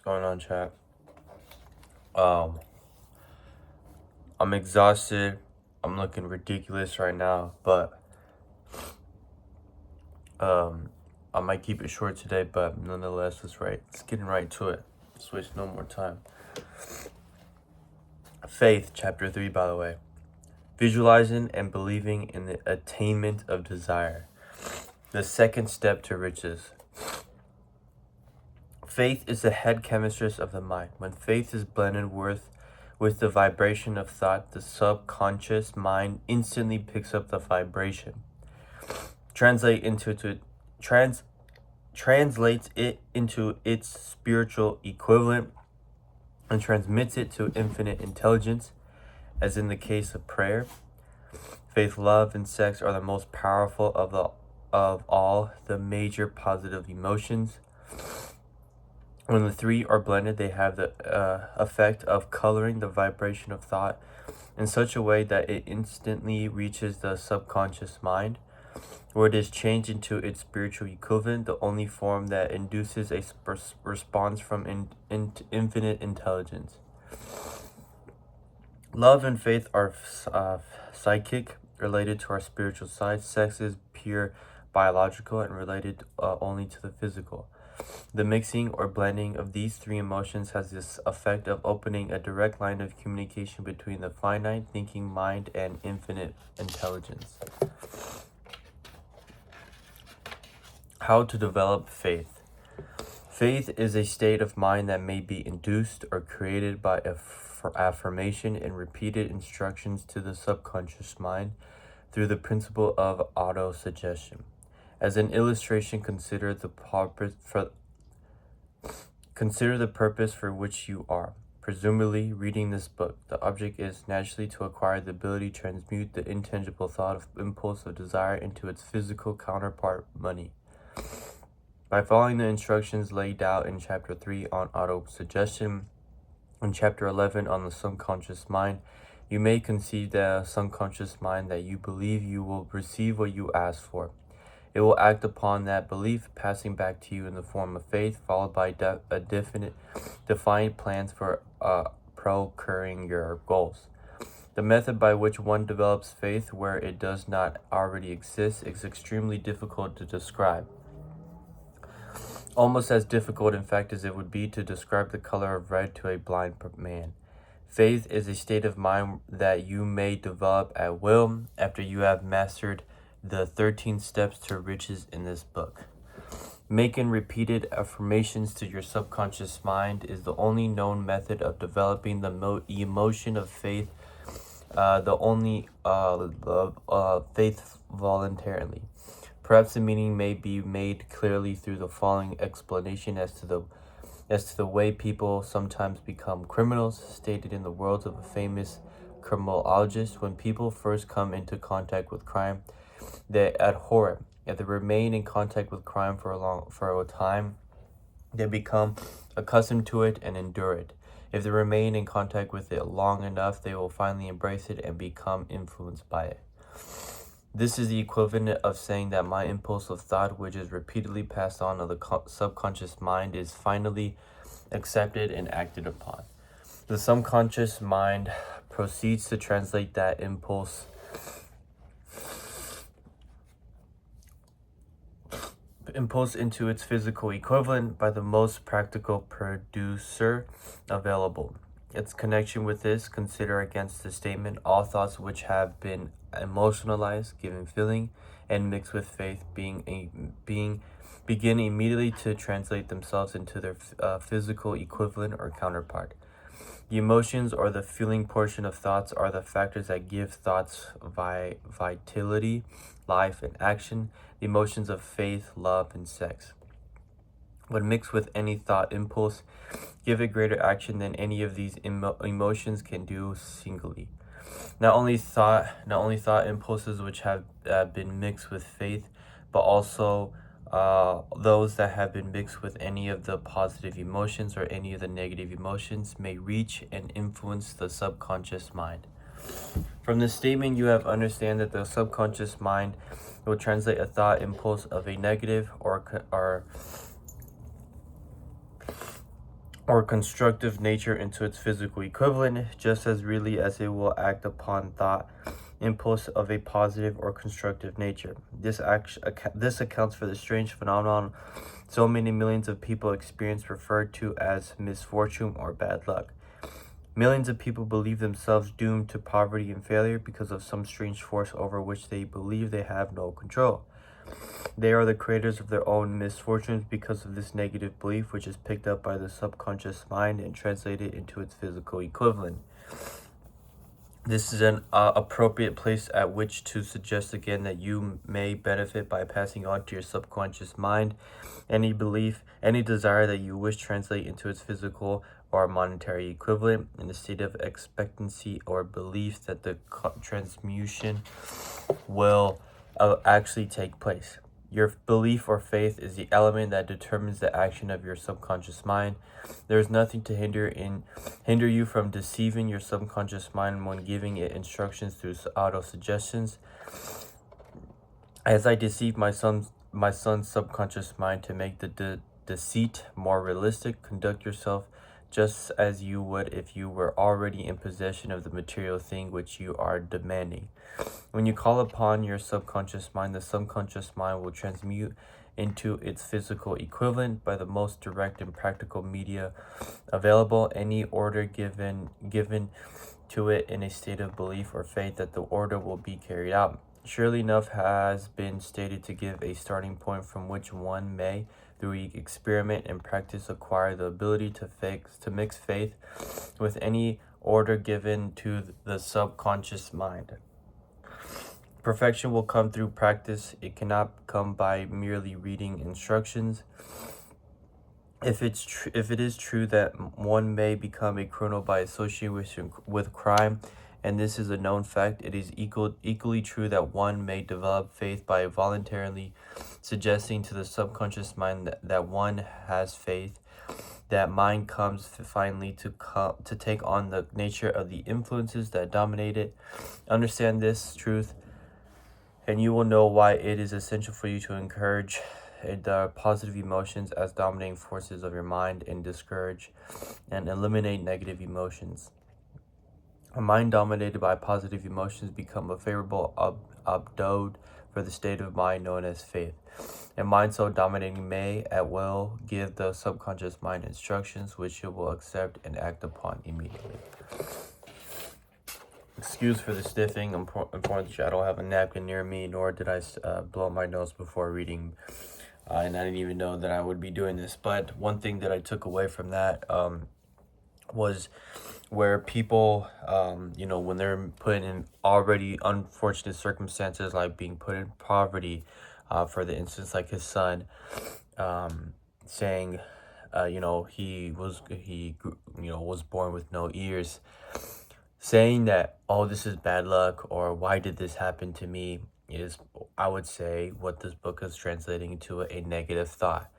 going on, chat? Um, I'm exhausted. I'm looking ridiculous right now, but I might keep it short today, but nonetheless, let's get right to it. Let's waste no more time. Faith, chapter 3, by the way. Visualizing and believing in the attainment of desire. The second step to riches. Faith is the head chemistress of the mind. When faith is blended with the vibration of thought, the subconscious mind instantly picks up the vibration, translates it into its spiritual equivalent, and transmits it to infinite intelligence, as in the case of prayer. Faith, love, and sex are the most powerful of all the major positive emotions. When the three are blended, they have the effect of coloring the vibration of thought in such a way that it instantly reaches the subconscious mind, where it is changed into its spiritual equivalent, the only form that induces a response from infinite intelligence. Love and faith are psychic, related to our spiritual side. Sex is pure biological and related only to the physical. The mixing or blending of these three emotions has this effect of opening a direct line of communication between the finite thinking mind and infinite intelligence. How to develop faith. Faith is a state of mind that may be induced or created by affirmation and repeated instructions to the subconscious mind through the principle of autosuggestion. As an illustration, consider the purpose for which you are, presumably, reading this book. The object is naturally to acquire the ability to transmute the intangible thought of impulse of desire into its physical counterpart, money. By following the instructions laid out in Chapter 3 on autosuggestion and Chapter 11 on the subconscious mind, you may conceive the subconscious mind that you believe you will receive what you ask for. It will act upon that belief, passing back to you in the form of faith, followed by defined plans for procuring your goals. The method by which one develops faith where it does not already exist is extremely difficult to describe. Almost as difficult, in fact, as it would be to describe the color of red to a blind man. Faith is a state of mind that you may develop at will after you have mastered the 13 steps to riches in this book. Making repeated affirmations to your subconscious mind is the only known method of developing the emotion of faith, faith voluntarily. Perhaps the meaning may be made clearly through the following explanation as to the way people sometimes become criminals, stated in the words of a famous criminologist. When people first come into contact with crime, they abhor it. If they remain in contact with crime for a time, they become accustomed to it and endure it. If they remain in contact with it long enough, they will finally embrace it and become influenced by it. This is the equivalent of saying that my impulse of thought, which is repeatedly passed on to the subconscious mind, is finally accepted and acted upon. The subconscious mind proceeds to translate that impulse into its physical equivalent by the most practical producer available. Its connection with this, consider against the statement, all thoughts which have been emotionalized, given feeling, and mixed with faith, begin immediately to translate themselves into their physical equivalent or counterpart. The emotions or the feeling portion of thoughts are the factors that give thoughts vitality, life, and action. The emotions of faith, love, and sex, when mixed with any thought impulse, give it greater action than any of these emotions can do singly. Not only thought impulses which have been mixed with faith, but also those that have been mixed with any of the positive emotions or any of the negative emotions may reach and influence the subconscious mind. From this statement, you have understand that the subconscious mind will translate a thought impulse of a negative or or constructive nature into its physical equivalent, just as really as it will act upon thought impulse of a positive or constructive nature. This accounts for the strange phenomenon so many millions of people experience, referred to as misfortune or bad luck. Millions of people believe themselves doomed to poverty and failure because of some strange force over which they believe they have no control. They are the creators of their own misfortunes because of this negative belief, which is picked up by the subconscious mind and translated into its physical equivalent. This is an appropriate place at which to suggest again that you may benefit by passing on to your subconscious mind any belief, any desire that you wish translate into its physical or monetary equivalent in a state of expectancy or belief that the transmutation will actually take place. Your belief or faith is the element that determines the action of your subconscious mind. There is nothing to hinder you from deceiving your subconscious mind when giving it instructions through auto-suggestions. As I deceived my son's subconscious mind to make the deceit more realistic, conduct yourself just as you would if you were already in possession of the material thing which you are demanding. When you call upon your subconscious mind, the subconscious mind will transmute into its physical equivalent by the most direct and practical media available. Any order given to it in a state of belief or faith that the order will be carried out. Surely enough has been stated to give a starting point from which one may, through experiment and practice, acquire the ability to mix faith with any order given to the subconscious mind. Perfection will come through practice. It cannot come by merely reading instructions. If it is true that one may become a criminal by association with crime, and this is a known fact, it is equally true that one may develop faith by voluntarily suggesting to the subconscious mind that one has faith. That mind comes finally to take on the nature of the influences that dominate it. Understand this truth, and you will know why it is essential for you to encourage the positive emotions as dominating forces of your mind and discourage and eliminate negative emotions. A mind dominated by positive emotions become a favorable abode for the state of mind known as faith. A mind so dominating may at will give the subconscious mind instructions which it will accept and act upon immediately. Excuse for the sniffing. Unfortunately, I don't have a napkin near me, nor did I blow my nose before reading. And I didn't even know that I would be doing this. But one thing that I took away from that was where people, when they're put in already unfortunate circumstances, like being put in poverty, for the instance, like his son, saying, he was born with no ears, saying that, oh, this is bad luck, or why did this happen to me, is, I would say, what this book is translating into a negative thought.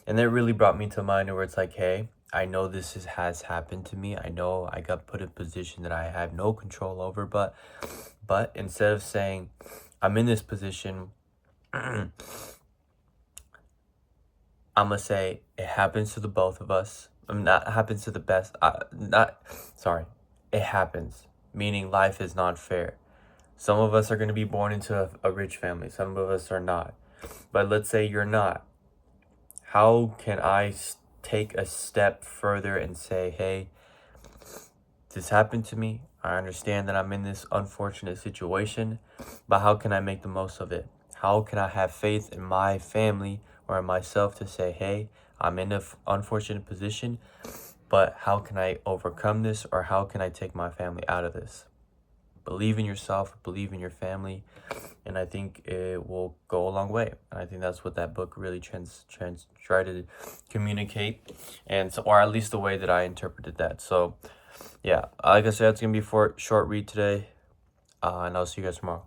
And that really brought me to mind where it's like, hey, I know this has happened to me. I know I got put in a position that I have no control over, but instead of saying, I'm in this position, I'm going to say, it happens to the both of us. Not happens to the best. It happens, meaning life is not fair. Some of us are going to be born into a rich family. Some of us are not. But let's say you're not. How can I take a step further and say, hey, this happened to me. I understand that I'm in this unfortunate situation, but how can I make the most of it? How can I have faith in my family or in myself to say, hey, I'm in an unfortunate position, but how can I overcome this, or how can I take my family out of this? Believe in yourself, believe in your family, and I think it will go a long way. And I think that's what that book really try to communicate, and so, or at least the way that I interpreted that. So, yeah, like I said, it's gonna be a short read today, and I'll see you guys tomorrow.